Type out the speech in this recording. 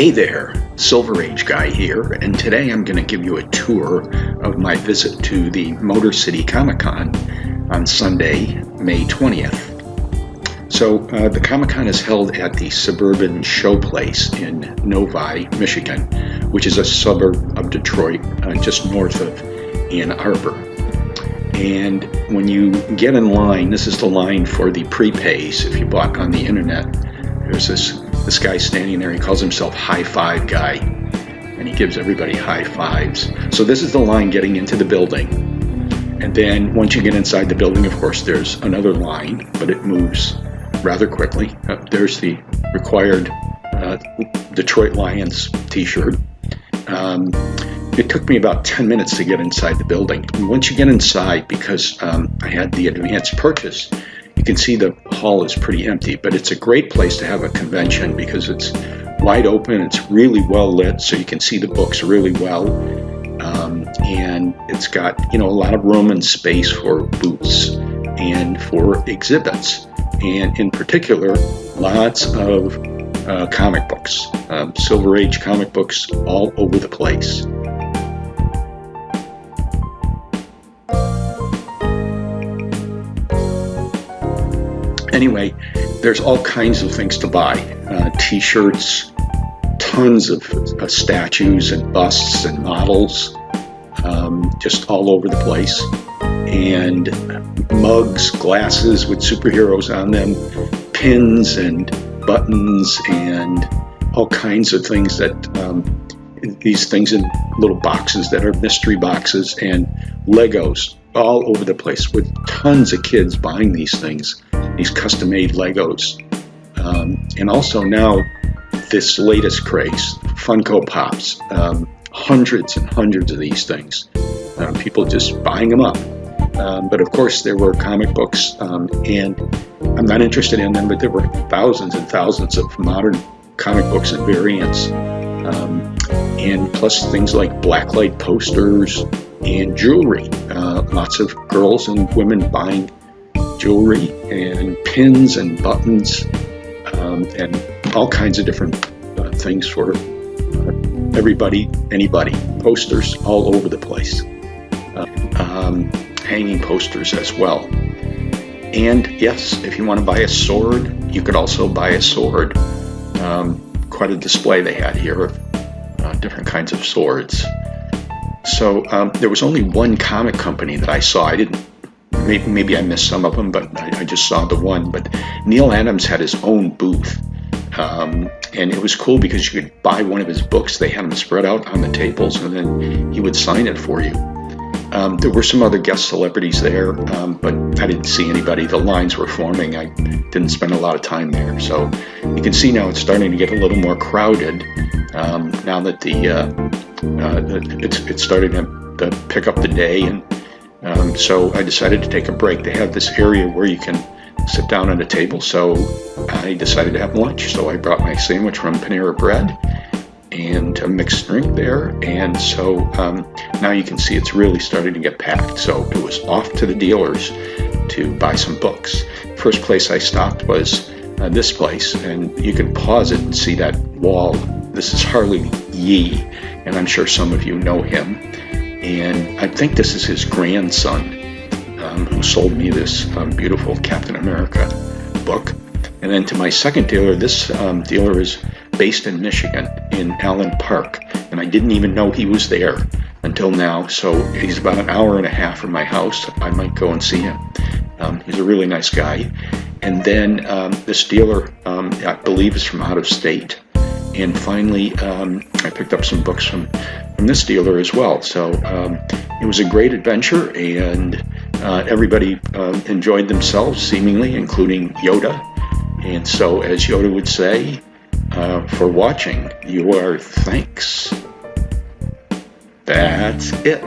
Hey there, Silver Age Guy here, and today I'm going to give you a tour of my visit to the Motor City Comic Con on Sunday, May 20th. So the Comic Con is held at the Suburban Showplace in Novi, Michigan, which is a suburb of Detroit, just north of Ann Arbor. And when you get in line, this is the line for the prepays. If you bought on the internet, there's this guy standing there. He calls himself High Five Guy, and he gives everybody high fives. So this is the line getting into the building. And then once you get inside the building, of course, there's another line, but it moves rather quickly. There's the required Detroit Lions t-shirt. It took me about 10 minutes to get inside the building. And once you get inside, because I had the advance purchase, you can see the hall is pretty empty, but it's a great place to have a convention because it's wide open, it's really well lit, so you can see the books really well, and it's got a lot of room and space for booths and for exhibits, and in particular, lots of comic books, Silver Age comic books all over the place. Anyway, there's all kinds of things to buy. T-shirts, tons of statues and busts and models, just all over the place. And mugs, glasses with superheroes on them, pins and buttons and all kinds of things these things in little boxes that are mystery boxes, and Legos all over the place with tons of kids buying these things. These custom-made Legos, and also now this latest craze, Funko Pops, hundreds and hundreds of these things, people just buying them up. But of course there were comic books, and I'm not interested in them, but there were thousands and thousands of modern comic books and variants, and plus things like blacklight posters and jewelry, lots of girls and women buying jewelry and pins and buttons, and all kinds of different things for everybody, anybody. Posters all over the place, hanging posters as well. And yes, if you want to buy a sword, you could also buy a sword. Quite a display they had here of different kinds of swords. So there was only one comic company that I saw. Maybe I missed some of them, but I just saw the one. But Neal Adams had his own booth, and it was cool because you could buy one of his books. They had them spread out on the tables, and then he would sign it for you. There were some other guest celebrities there, but I didn't see anybody. The lines were forming. I didn't spend a lot of time there. So you can see now it's starting to get a little more crowded now that it's starting to pick up the day, and so I decided to take a break. They have this area where you can sit down at a table, so I decided to have lunch. So I brought my sandwich from Panera Bread and a mixed drink there, and so now you can see it's really starting to get packed. So it was off to the dealers to buy some books. First place I stopped was this place, and you can pause it and see that wall. This is Harley Yee, and I'm sure some of you know him. And I think this is his grandson who sold me this beautiful Captain America book. And then to my second dealer, this dealer is based in Michigan, in Allen Park. And I didn't even know he was there until now. So he's about an hour and a half from my house. I might go and see him. He's a really nice guy. And then this dealer, I believe, is from out of state. And finally, I picked up some books from this dealer as well. So it was a great adventure, and everybody enjoyed themselves, seemingly, including Yoda. And so, as Yoda would say, for watching, you are thanks. That's it.